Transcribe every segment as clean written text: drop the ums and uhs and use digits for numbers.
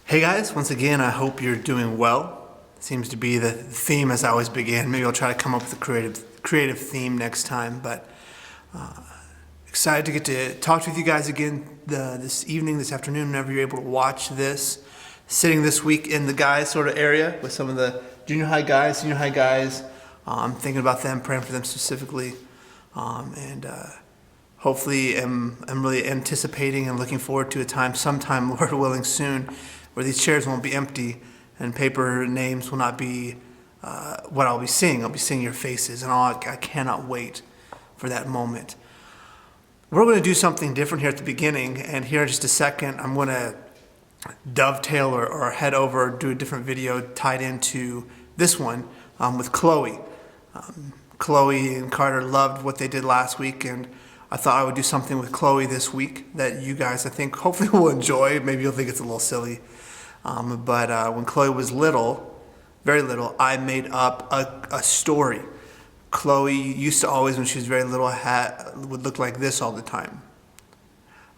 Hey guys, once again, I hope you're doing well. Seems to be the theme as I always begin. Maybe I'll try to come up with a creative theme next time, but excited to get to talk with you guys again this evening, this afternoon, whenever you're able to watch this. Sitting this week in the guys sort of area with some of the junior high guys, senior high guys. I'm thinking about them, praying for them specifically, and hopefully I'm really anticipating and looking forward to a time, sometime, Lord willing, soon, where these chairs won't be empty and paper names will not be what I'll be seeing. I'll be seeing your faces, and I cannot wait for that moment. We're going to do something different here at the beginning, and here in just a second, I'm going to dovetail or head over, do a different video tied into this one with Chloe. Chloe and Carter loved what they did last week, and I thought I would do something with Chloe this week that you guys, I think, hopefully will enjoy. Maybe you'll think it's a little silly. But when Chloe was little, very little, I made up a story. Chloe used to always, when she was very little, would look like this all the time.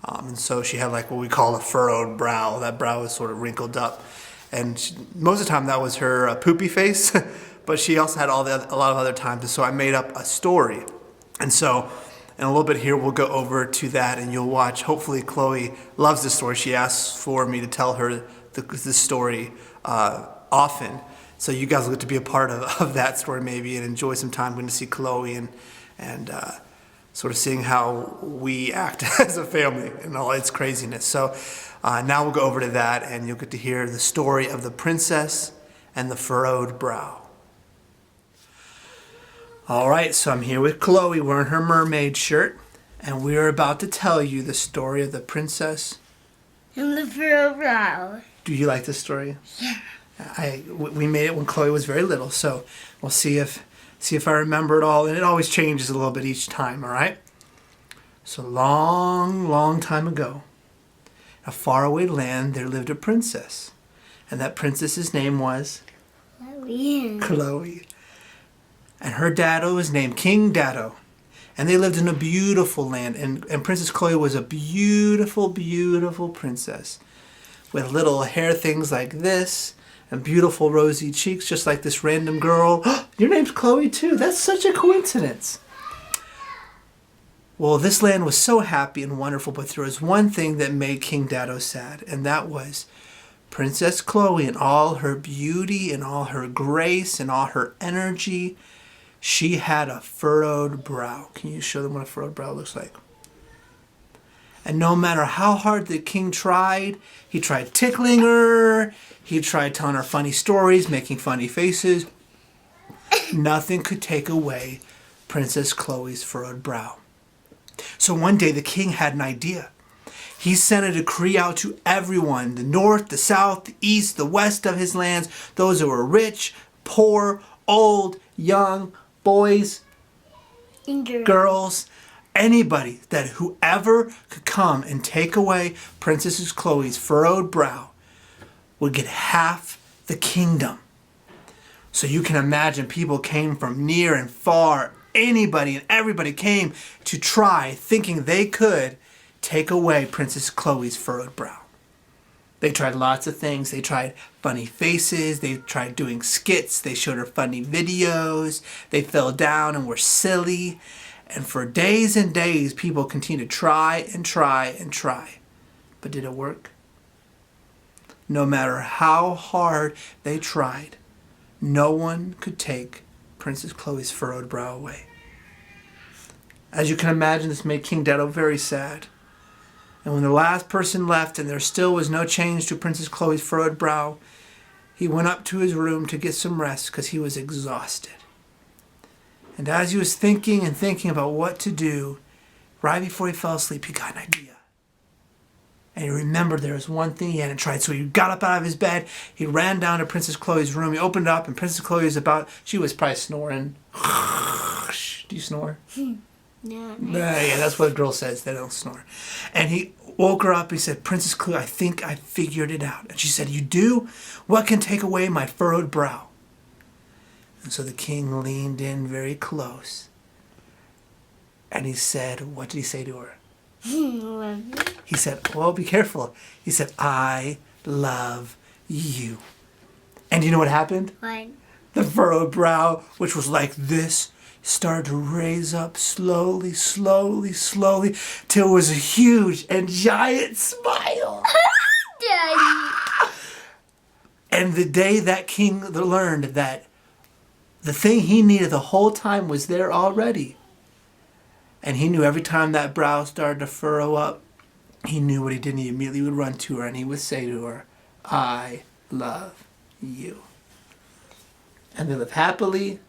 And so she had like what we call a furrowed brow. That brow was sort of wrinkled up. And most of the time that was her poopy face. But she also had a lot of other times. And so I made up a story. And so in a little bit here, we'll go over to that and you'll watch. Hopefully Chloe loves this story. She asks for me to tell her this story often. So you guys will get to be a part of that story maybe and enjoy some time going to see Chloe and sort of seeing how we act as a family and all its craziness. So now we'll go over to that and you'll get to hear the story of the princess and the furrowed brow. All right, so I'm here with Chloe wearing her mermaid shirt, and we're about to tell you the story of the princess and the furrowed brow. Do you like this story? Yeah. We made it when Chloe was very little, so we'll see if I remember it all, and it always changes a little bit each time, all right? So long time ago, in a faraway land, there lived a princess, and that princess's name was Chloe. And her daddo was named King Daddo. And they lived in a beautiful land. And Princess Chloe was a beautiful, beautiful princess. With little hair things like this. And beautiful rosy cheeks just like this random girl. Your name's Chloe too. That's such a coincidence. Well, this land was so happy and wonderful. But there was one thing that made King Daddo sad. And that was Princess Chloe and all her beauty and all her grace and all her energy. She had a furrowed brow. Can you show them what a furrowed brow looks like? And no matter how hard the king tried, he tried tickling her, he tried telling her funny stories, making funny faces. Nothing could take away Princess Chloe's furrowed brow. So one day the king had an idea. He sent a decree out to everyone, the north, the south, the east, the west of his lands, those who were rich, poor, old, young, boys, girls, anybody, that whoever could come and take away Princess Chloe's furrowed brow would get half the kingdom. So you can imagine people came from near and far. Anybody and everybody came to try, thinking they could take away Princess Chloe's furrowed brow. They tried lots of things. They tried funny faces. They tried doing skits. They showed her funny videos. They fell down and were silly. And for days and days, people continued to try and try and try. But did it work? No matter how hard they tried, no one could take Princess Chloe's furrowed brow away. As you can imagine, this made King Daddo very sad. And when the last person left and there still was no change to Princess Chloe's furrowed brow, he went up to his room to get some rest because he was exhausted. And as he was thinking and thinking about what to do, right before he fell asleep, he got an idea. And he remembered there was one thing he hadn't tried. So he got up out of his bed, he ran down to Princess Chloe's room, he opened it up, and Princess Chloe was she was probably snoring. Do you snore? No. Yeah, that's what a girl says. They don't snore. And he woke her up. He said, Princess Chloe, I think I figured it out. And she said, you do? What can take away my furrowed brow? And so the king leaned in very close. And he said, what did he say to her? He said, well, be careful. He said, I love you. And you know what happened? What? The furrowed brow, which was like this, started to raise up slowly, slowly, slowly, till it was a huge and giant smile. Daddy. And the day that king learned that the thing he needed the whole time was there already, and he knew every time that brow started to furrow up, he knew what he did, and he immediately would run to her and he would say to her, I love you. And they live happily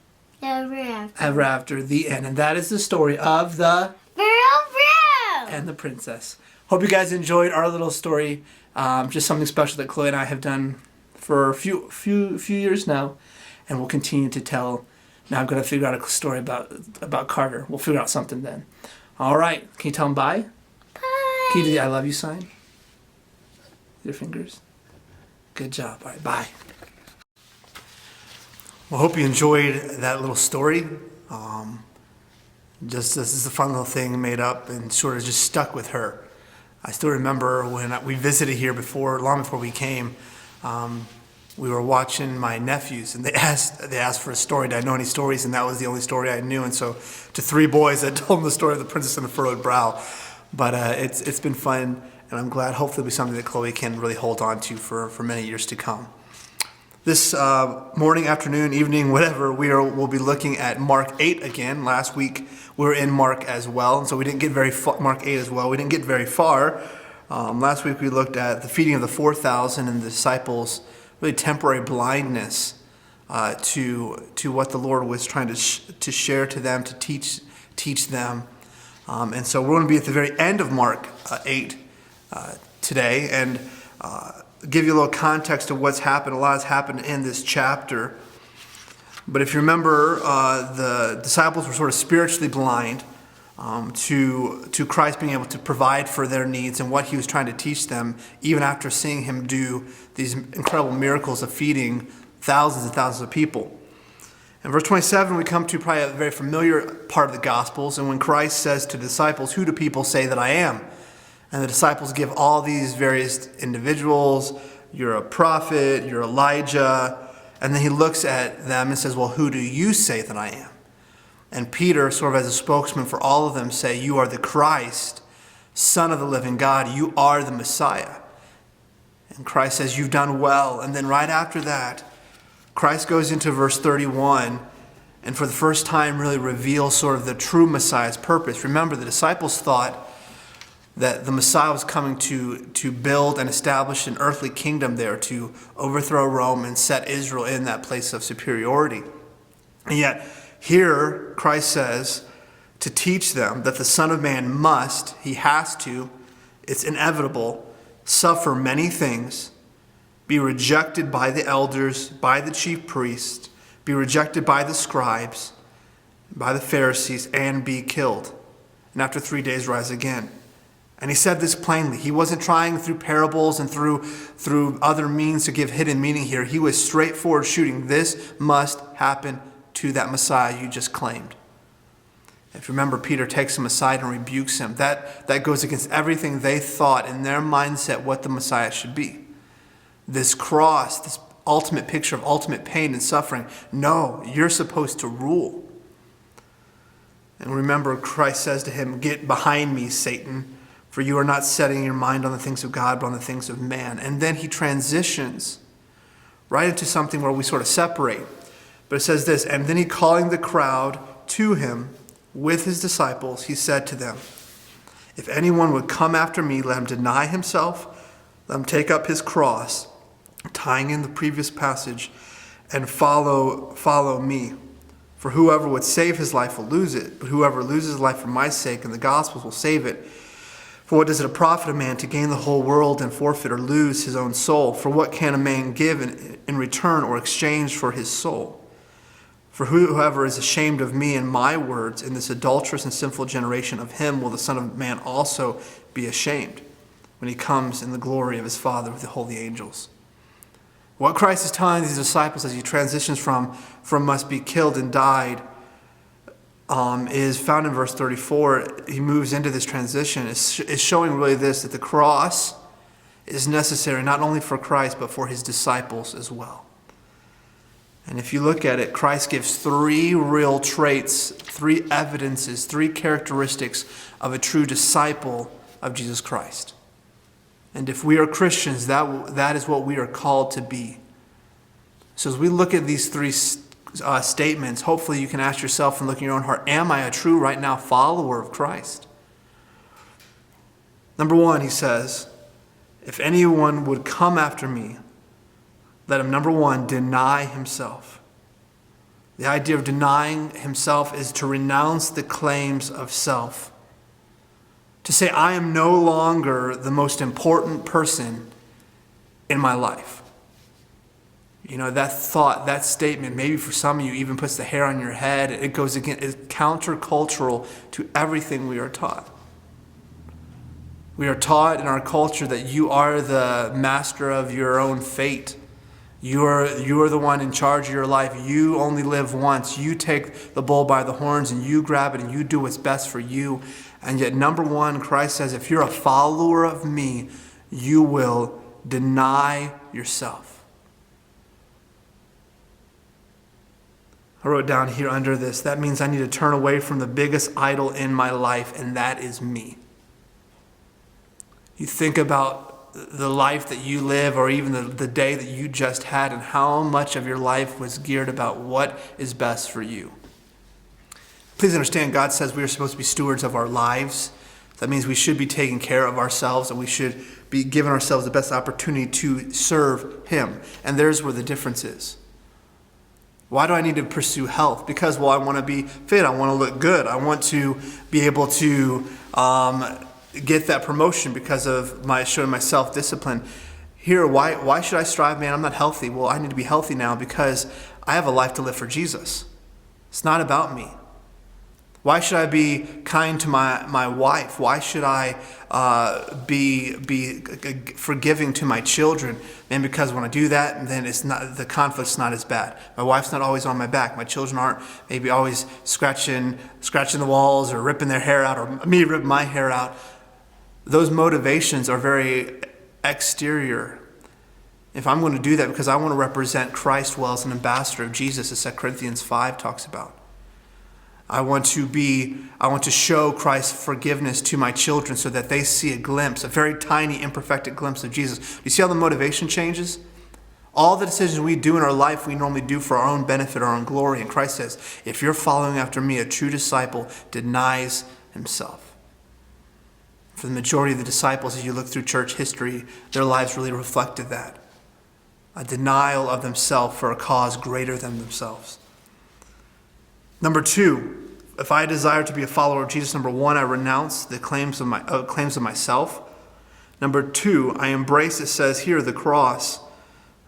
ever after, the end. And that is the story of the Furrow and the princess. Hope you guys enjoyed our little story. Just something special that Chloe and I have done for a few years now, and we'll continue to tell. Now I'm going to figure out a story about Carter. We'll figure out something then. All right. Can you tell him bye? Bye. Can you do the I love you sign? Your fingers. Good job. All right. Bye. Well, I hope you enjoyed that little story. Just this is a fun little thing made up and sort of just stuck with her. I still remember when we visited here long before we came. We were watching my nephews, and they asked for a story. Did I know any stories? And that was the only story I knew. And so, to 3 boys, I told them the story of the Princess and the Furrowed Brow. But it's been fun, and I'm glad. Hopefully, it'll be something that Chloe can really hold on to for many years to come. This morning, afternoon, evening, whatever, we'll be looking at Mark 8 again. Last week we were in Mark as well, and so we didn't get very far. Mark 8 as well. We didn't get very far. Last week we looked at the feeding of the 4,000 and the disciples' really temporary blindness to what the Lord was trying to share to them, to teach them. And so we're going to be at the very end of Mark 8 today, and give you a little context of what's happened. A lot has happened in this chapter. But if you remember, the disciples were sort of spiritually blind to Christ being able to provide for their needs and what he was trying to teach them, even after seeing him do these incredible miracles of feeding thousands and thousands of people. In verse 27, we come to probably a very familiar part of the Gospels, and when Christ says to the disciples, "Who do people say that I am?" And the disciples give all these various individuals, "You're a prophet, you're Elijah." And then he looks at them and says, "Well, who do you say that I am?" And Peter, sort of as a spokesman for all of them, say, "You are the Christ, Son of the living God. You are the Messiah." And Christ says, "You've done well." And then right after that, Christ goes into verse 31 and for the first time really reveals sort of the true Messiah's purpose. Remember, the disciples thought that the Messiah was coming to build and establish an earthly kingdom there, to overthrow Rome and set Israel in that place of superiority. And yet, here, Christ says to teach them that the Son of Man must, he has to, it's inevitable, suffer many things, be rejected by the elders, by the chief priests, be rejected by the scribes, by the Pharisees, and be killed. And after 3 days, rise again. And he said this plainly. He wasn't trying through parables and through other means to give hidden meaning here. He was straightforward shooting. This must happen to that Messiah you just claimed. If you remember, Peter takes him aside and rebukes him. That goes against everything they thought in their mindset what the Messiah should be. This cross, this ultimate picture of ultimate pain and suffering. No, you're supposed to rule. And remember, Christ says to him, "Get behind me, Satan, for you are not setting your mind on the things of God, but on the things of man." And then he transitions right into something where we sort of separate. But it says this, "And then he, calling the crowd to him with his disciples, he said to them, 'If anyone would come after me, let him deny himself, let him take up his cross,'" tying in the previous passage, "and follow me. For whoever would save his life will lose it, but whoever loses his life for my sake and the gospel will save it. For what does it profit a man to gain the whole world and forfeit or lose his own soul? For what can a man give in return or exchange for his soul? For whoever is ashamed of me and my words in this adulterous and sinful generation, of him will the Son of Man also be ashamed when he comes in the glory of his Father with the holy angels." What Christ is telling these disciples as he transitions from must be killed and died is found in verse 34. He moves into this transition. Is showing really this, that the cross is necessary not only for Christ, but for his disciples as well. And if you look at it, Christ gives three real traits, three evidences, three characteristics of a true disciple of Jesus Christ. And if we are Christians, that is what we are called to be. So as we look at these three statements, hopefully you can ask yourself and look in your own heart, am I a true right now follower of Christ? Number one, he says, if anyone would come after me, let him, number one, deny himself. The idea of denying himself is to renounce the claims of self. To say, I am no longer the most important person in my life. You know, that thought, that statement, maybe for some of you even puts the hair on your head. It goes against, it's countercultural to everything we are taught. We are taught in our culture that you are the master of your own fate. You are the one in charge of your life. You only live once. You take the bull by the horns and you grab it and you do what's best for you. And yet, number one, Christ says, if you're a follower of me, you will deny yourself. I wrote down here under this, that means I need to turn away from the biggest idol in my life, and that is me. You think about the life that you live, or even the day that you just had, and how much of your life was geared about what is best for you. Please understand, God says we are supposed to be stewards of our lives. That means we should be taking care of ourselves, and we should be giving ourselves the best opportunity to serve him. And there's where the difference is. Why do I need to pursue health? Because, well, I want to be fit. I want to look good. I want to be able to get that promotion because of my showing my self-discipline. Here, why should I strive? Man, I'm not healthy. Well, I need to be healthy now because I have a life to live for Jesus. It's not about me. Why should I be kind to my wife? Why should I be forgiving to my children? And because when I do that, then it's not, the conflict's not as bad. My wife's not always on my back. My children aren't maybe always scratching the walls or ripping their hair out, or me ripping my hair out. Those motivations are very exterior. If I'm going to do that because I want to represent Christ well as an ambassador of Jesus, as 2 Corinthians 5 talks about. I want to show Christ's forgiveness to my children so that they see a glimpse, a very tiny, imperfect glimpse of Jesus. Do you see how the motivation changes? All the decisions we do in our life, we normally do for our own benefit, our own glory. And Christ says, if you're following after me, a true disciple denies himself. For the majority of the disciples, as you look through church history, their lives really reflected that. A denial of themselves for a cause greater than themselves. Number two, if I desire to be a follower of Jesus, number one, I renounce the claims of myself. Number two, I embrace, it says here, the cross.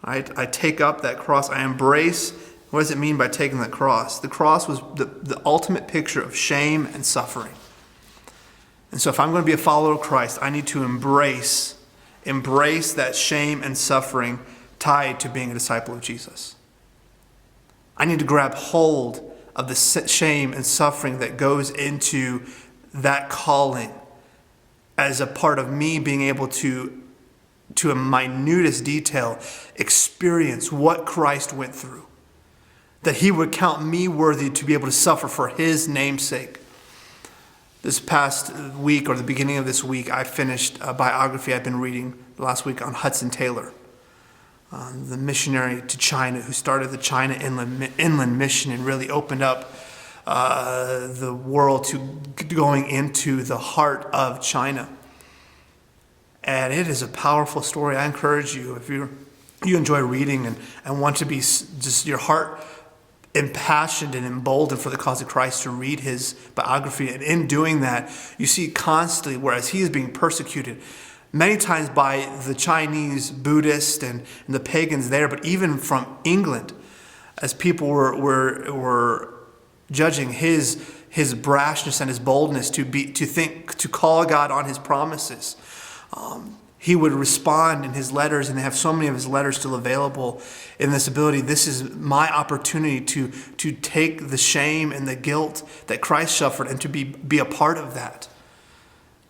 Right? I take up that cross. I embrace. What does it mean by taking the cross? The cross was the ultimate picture of shame and suffering. And so if I'm going to be a follower of Christ, I need to embrace that shame and suffering tied to being a disciple of Jesus. I need to grab hold of the shame and suffering that goes into that calling as a part of me being able to a minutest detail, experience what Christ went through. That he would count me worthy to be able to suffer for his name's sake. This past week, or the beginning of this week, I finished a biography I've been reading last week on Hudson Taylor. The missionary to China who started the China Inland Mission and really opened up the world to going into the heart of China. And it is a powerful story. I encourage you, if you enjoy reading and want to be just your heart impassioned and emboldened for the cause of Christ, to read his biography. And in doing that, you see constantly, whereas he is being persecuted, many times by the Chinese Buddhists and the pagans there, but even from England, as people were judging his brashness and his boldness to call God on his promises. He would respond in his letters, and they have so many of his letters still available in this ability. This is my opportunity to take the shame and the guilt that Christ suffered and to be a part of that.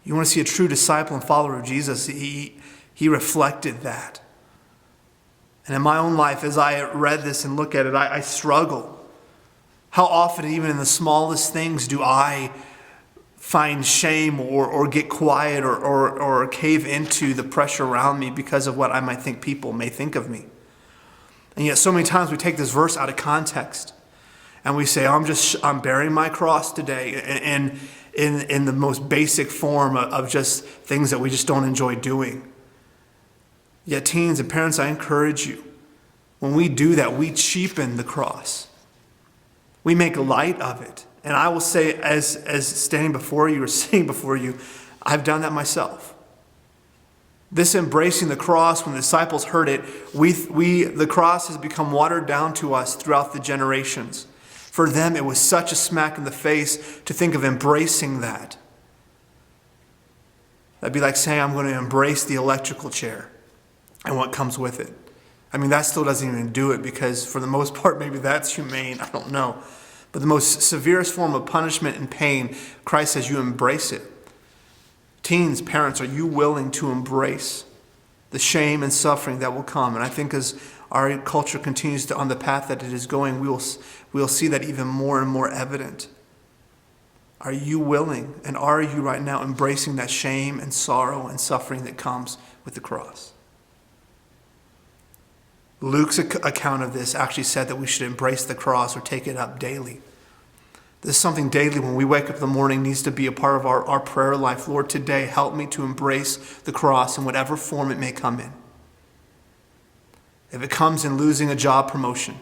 You want to see a true disciple and follower of Jesus, he He reflected that. And in my own life, as I read this and look at it, I struggle. How often, even in the smallest things, do I find shame or get quiet or cave into the pressure around me because of what I might think people may think of me? And yet so many times we take this verse out of context and we say, I'm bearing my cross today, and in the most basic form of just things that we just don't enjoy doing. Yet teens and parents, I encourage you, when we do that, we cheapen the cross. We make light of it. And I will say, as standing before you or sitting before you, I've done that myself. This embracing the cross, when the disciples heard it, the cross has become watered down to us throughout the generations. For them, it was such a smack in the face to think of embracing that. That'd be like saying, I'm going to embrace the electrical chair and what comes with it. I mean, that still doesn't even do it, because for the most part, maybe that's humane. I don't know. But the most severest form of punishment and pain, Christ says you embrace it. Teens, parents, are you willing to embrace the shame and suffering that will come? And I think as our culture continues on the path that it is going, we will see that even more and more evident. Are you willing, and are you right now embracing that shame and sorrow and suffering that comes with the cross? Luke's account of this actually said that we should embrace the cross or take it up daily. This is something daily when we wake up in the morning needs to be a part of our prayer life. Lord, today help me to embrace the cross in whatever form it may come in. If it comes in losing a job promotion,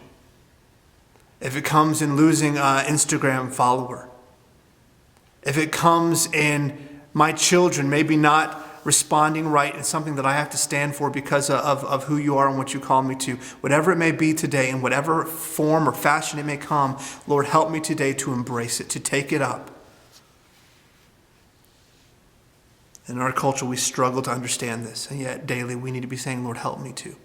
if it comes in losing an Instagram follower, if it comes in my children maybe not responding right in something that I have to stand for because of who you are and what you call me to. Whatever it may be today, in whatever form or fashion it may come, Lord, help me today to embrace it, to take it up. In our culture, we struggle to understand this, and yet daily we need to be saying, Lord, help me to.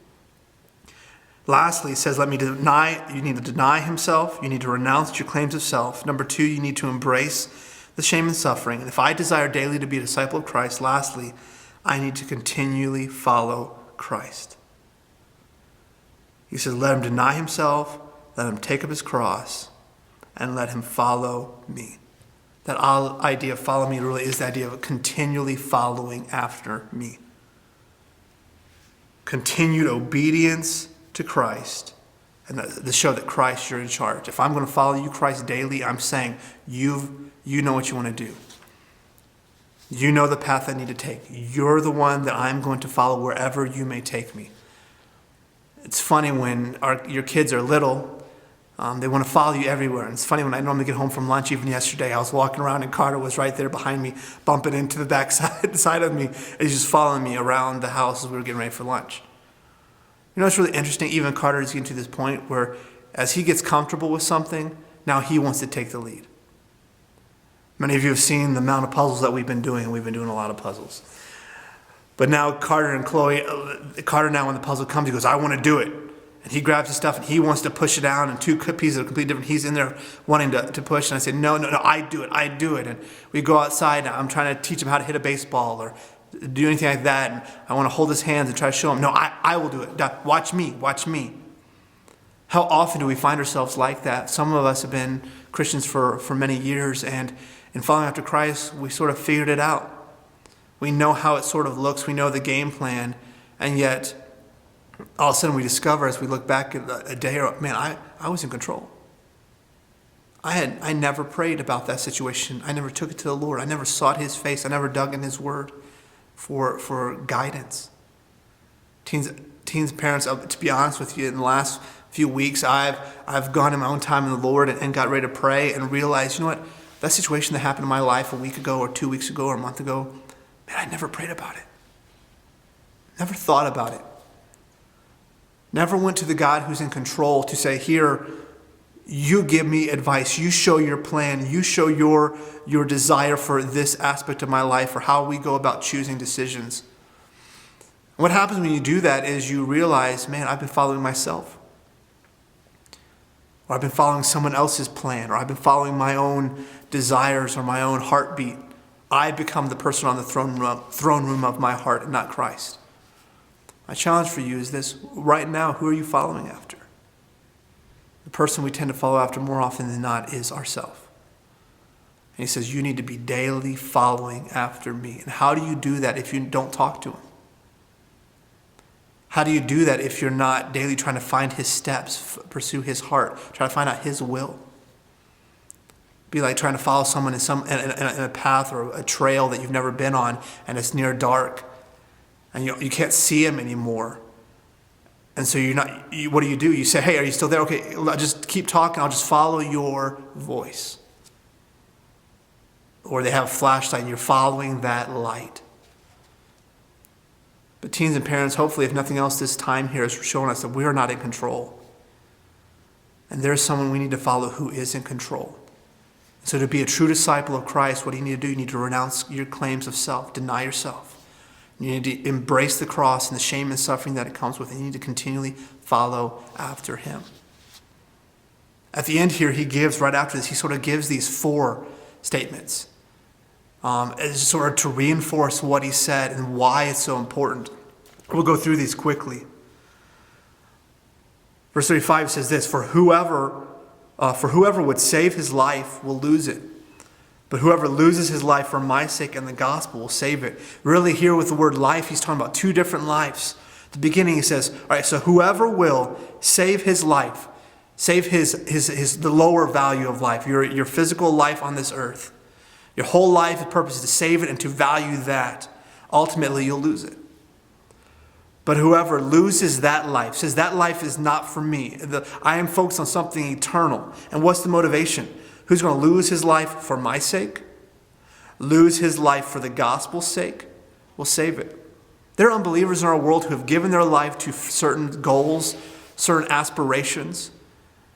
Lastly, it says, you need to deny himself, you need to renounce your claims of self. Number 2, you need to embrace the shame and suffering. And if I desire daily to be a disciple of Christ, lastly, I need to continually follow Christ. He says, let him deny himself, let him take up his cross, and let him follow me. That idea of follow me really is the idea of continually following after me. Continued obedience to Christ, and to show that Christ, you're in charge. If I'm going to follow you, Christ, daily, I'm saying you know what you want to do. You know the path I need to take. You're the one that I'm going to follow wherever you may take me. It's funny when your kids are little, they want to follow you everywhere. And it's funny when I normally get home from lunch, even yesterday, I was walking around and Carter was right there behind me, bumping into the back side of me. He's just following me around the house as we were getting ready for lunch. You know, it's really interesting. Even Carter is getting to this point where as he gets comfortable with something, now he wants to take the lead. Many of you have seen the amount of puzzles that we've been doing. We've been doing a lot of puzzles. But now Carter and Chloe, when the puzzle comes, he goes, I want to do it. And he grabs his stuff and he wants to push it down, and 2 pieces are completely different. He's in there wanting to push. And I said, no, I do it. And we go outside and I'm trying to teach him how to hit a baseball or do anything like that. And I want to hold his hands and try to show him, no, I will do it. Watch me. How often do we find ourselves like that? Some of us have been Christians for many years, and in following after Christ, we sort of figured it out. We know how it sort of looks. We know the game plan. And yet, all of a sudden we discover as we look back at a day, I was in control. I never prayed about that situation. I never took it to the Lord. I never sought his face. I never dug in his word for guidance. Teens, parents, to be honest with you, in the last few weeks, I've gone in my own time in the Lord and got ready to pray and realized, you know what? That situation that happened in my life a week ago or 2 weeks ago or a month ago, man, I never prayed about it. Never thought about it. Never went to the God who's in control to say, here, you give me advice. You show your plan. You show your desire for this aspect of my life or how we go about choosing decisions. What happens when you do that is you realize, man, I've been following myself. Or I've been following someone else's plan, or I've been following my own desires or my own heartbeat. I become the person on the throne room of my heart and not Christ. My challenge for you is this. Right now, who are you following after? The person we tend to follow after more often than not is ourselves. And he says, you need to be daily following after me. And how do you do that if you don't talk to him? How do you do that if you're not daily trying to find his steps, pursue his heart, try to find out his will? Be like trying to follow someone in a path or a trail that you've never been on, and it's near dark, and you can't see him anymore. And so what do? You say, hey, are you still there? Okay, just keep talking. I'll just follow your voice. Or they have a flashlight and you're following that light. But teens and parents, hopefully, if nothing else, this time here has shown us that we are not in control. And there's someone we need to follow who is in control. So to be a true disciple of Christ, what do you need to do? You need to renounce your claims of self, deny yourself. You need to embrace the cross and the shame and suffering that it comes with. And you need to continually follow after him. At the end here, right after this, he sort of gives these 4 statements. As sort of to reinforce what he said and why it's so important. We'll go through these quickly. Verse 35 says this, For whoever would save his life will lose it. But whoever loses his life for my sake and the gospel will save it. Really here with the word life, he's talking about 2 different lives. At the beginning he says, all right, so whoever will save his life, save the lower value of life, your physical life on this earth. Your whole life, the purpose is to save it and to value that. Ultimately, you'll lose it. But whoever loses that life, says that life is not for me. I am focused on something eternal. And what's the motivation? Who's going to lose his life for my sake? Lose his life for the gospel's sake? Will save it. There are unbelievers in our world who have given their life to certain goals, certain aspirations.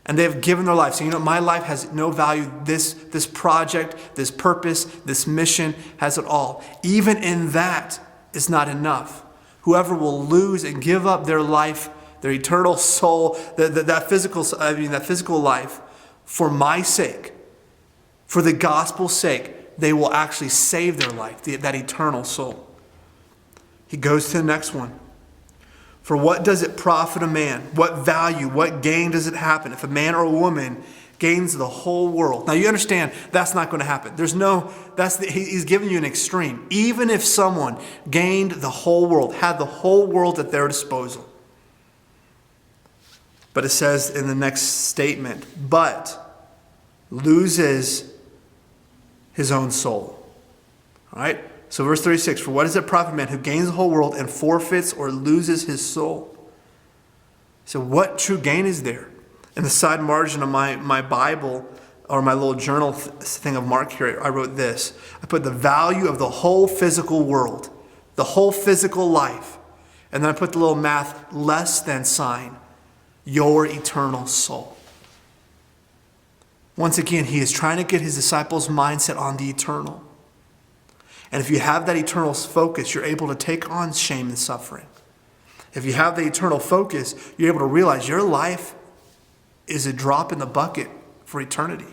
And they have given their life. So, my life has no value. This project, this purpose, this mission has it all. Even in that is not enough. Whoever will lose and give up their life, their eternal soul, that physical life, for my sake, for the gospel's sake, they will actually save their life, that eternal soul. He goes to the next one. For what does it profit a man? What value, what gain does it happen if a man or a woman gains the whole world? Now you understand that's not going to happen. He's giving you an extreme. Even if someone gained the whole world, had the whole world at their disposal. But it says in the next statement, but loses his own soul. All right? So verse 36, for what does it profit a man who gains the whole world and forfeits or loses his soul? So what true gain is there? In the side margin of my Bible, or my little journal thing of Mark here, I wrote this. I put the value of the whole physical world, the whole physical life. And then I put the little math less than sign, your eternal soul. Once again, he is trying to get his disciples' mindset on the eternal. And if you have that eternal focus, you're able to take on shame and suffering. If you have the eternal focus, you're able to realize your life is a drop in the bucket for eternity.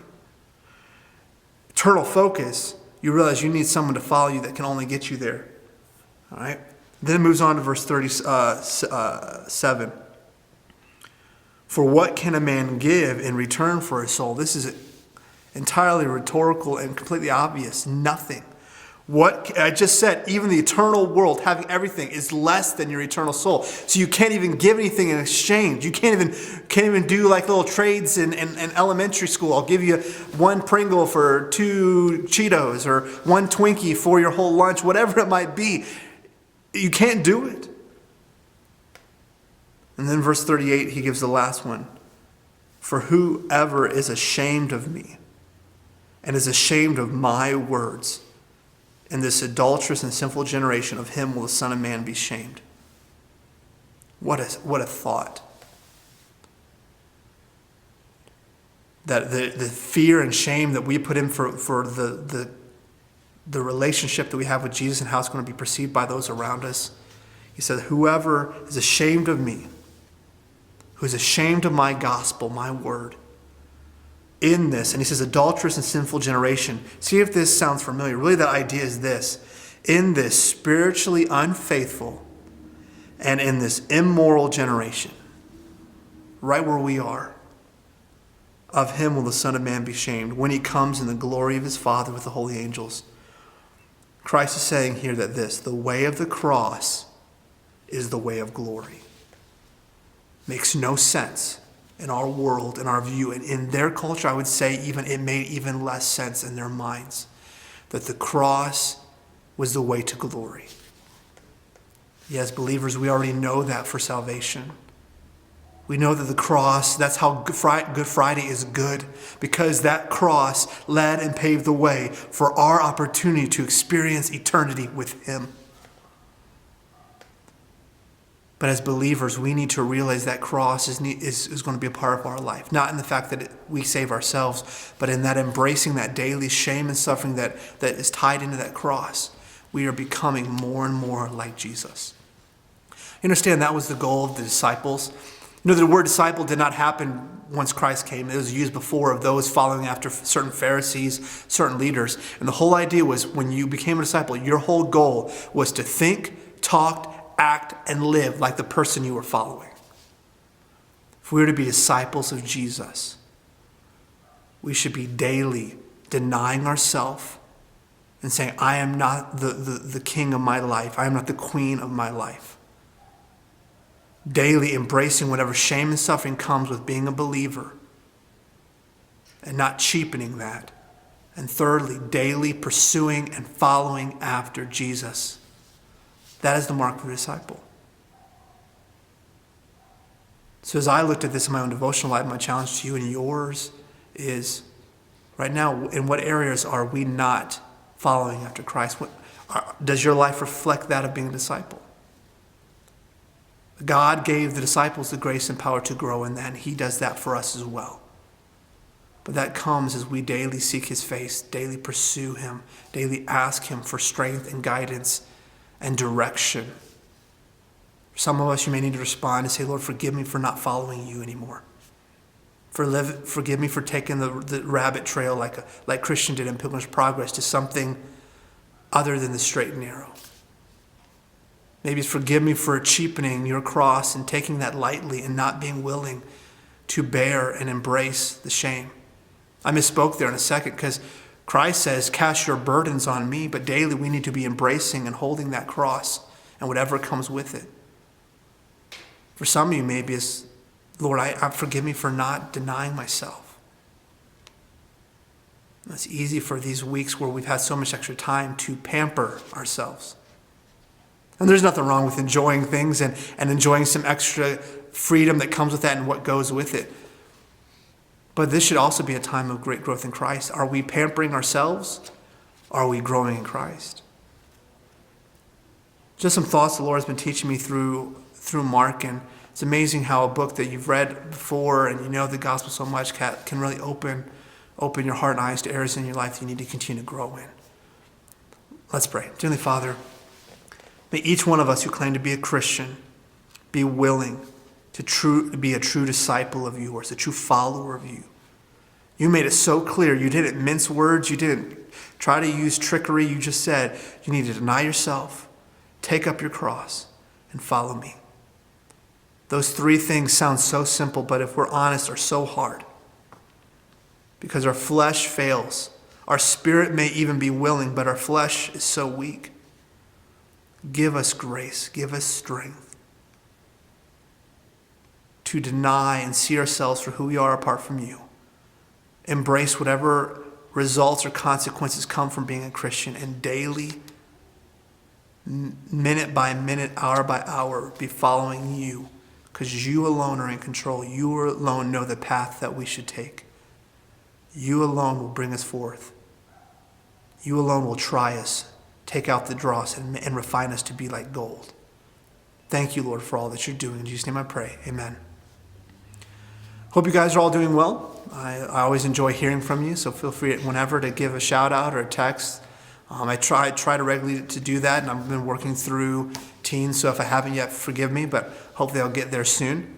Eternal focus, you realize you need someone to follow you that can only get you there. All right? Then it moves on to verse 37. For what can a man give in return for his soul? This is entirely rhetorical and completely obvious. Nothing. What I just said, even the eternal world, having everything, is less than your eternal soul. So you can't even give anything in exchange. You can't even do like little trades in elementary school. I'll give you 1 Pringle for 2 Cheetos, or 1 Twinkie for your whole lunch, whatever it might be. You can't do it. And then verse 38, he gives the last one. For whoever is ashamed of me and is ashamed of my words, in this adulterous and sinful generation, of him will the Son of Man be shamed. What a thought. That the fear and shame that we put in for the relationship that we have with Jesus and how it's going to be perceived by those around us. He said, whoever is ashamed of me, who is ashamed of my gospel, my word, in this, and he says adulterous and sinful generation. See if this sounds familiar. Really the idea is this. In this spiritually unfaithful, And in this immoral generation, right where we are, of him will the Son of Man be shamed when he comes in the glory of his Father with the holy angels. Christ is saying here that the way of the cross is the way of glory. Makes no sense in our world, in our view, and in their culture. I would say it made even less sense in their minds that the cross was the way to glory. Yes, believers, we already know that for salvation. We know that the cross, that's how Good Friday is good, because that cross led and paved the way for our opportunity to experience eternity with him. But as believers, we need to realize that cross is going to be a part of our life. Not in the fact that we save ourselves, but in that embracing that daily shame and suffering that is tied into that cross. We are becoming more and more like Jesus. You understand that was the goal of the disciples. You know, the word disciple did not happen once Christ came. It was used before of those following after certain Pharisees, certain leaders. And the whole idea was when you became a disciple, your whole goal was to think, talk, act, and live like the person you were following. If we were to be disciples of Jesus, we should be daily denying ourselves and saying, I am not the king of my life. I am not the queen of my life. Daily embracing whatever shame and suffering comes with being a believer and not cheapening that. And thirdly, daily pursuing and following after Jesus. That is the mark of a disciple. So as I looked at this in my own devotional life, my challenge to you and yours is, right now, in what areas are we not following after Christ? Does your life reflect that of being a disciple? God gave the disciples the grace and power to grow in that, and he does that for us as well. But that comes as we daily seek his face, daily pursue him, daily ask him for strength and guidance and direction. For some of us, you may need to respond and say, Lord, forgive me for not following you anymore. Forgive me for taking the rabbit trail like Christian did in Pilgrim's Progress to something other than the straight and narrow. Maybe forgive me for cheapening your cross and taking that lightly and not being willing to bear and embrace the shame. I misspoke there in a second because Christ says, cast your burdens on me, but daily we need to be embracing and holding that cross and whatever comes with it. For some of you, maybe it's, Lord, forgive me for not denying myself. It's easy for these weeks where we've had so much extra time to pamper ourselves. And there's nothing wrong with enjoying things and enjoying some extra freedom that comes with that and what goes with it. But this should also be a time of great growth in Christ. Are we pampering ourselves? Are we growing in Christ? Just some thoughts the Lord has been teaching me through Mark. And it's amazing how a book that you've read before and you know the gospel so much can really open your heart and eyes to areas in your life that you need to continue to grow in. Let's pray. Dearly Father, may each one of us who claim to be a Christian be willing to be a true disciple of yours, a true follower of you. You made it so clear. You didn't mince words. You didn't try to use trickery. You just said you need to deny yourself, take up your cross, and follow me. Those three things sound so simple, but if we're honest, are so hard. Because our flesh fails. Our spirit may even be willing, but our flesh is so weak. Give us grace. Give us strength to deny and see ourselves for who we are apart from you. Embrace whatever results or consequences come from being a Christian, and daily, minute by minute, hour by hour, be following you, because you alone are in control. You alone know the path that we should take. You alone will bring us forth. You alone will try us, take out the dross, and refine us to be like gold. Thank you, Lord, for all that you're doing. In Jesus' name I pray. Amen. Hope you guys are all doing well. I always enjoy hearing from you, so feel free whenever to give a shout out or a text. I try to regularly to do that, and I've been working through teens, so if I haven't yet, forgive me, but hopefully I'll get there soon.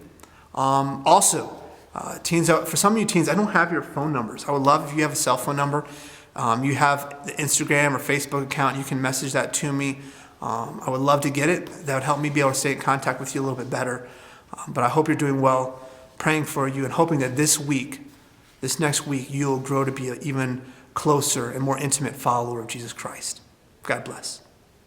Teens, for some of you teens, I don't have your phone numbers. I would love if you have a cell phone number. You have the Instagram or Facebook account. You can message that to me. I would love to get it. That would help me be able to stay in contact with you a little bit better. But I hope you're doing well, praying for you, and hoping that this next week, you'll grow to be an even closer and more intimate follower of Jesus Christ. God bless.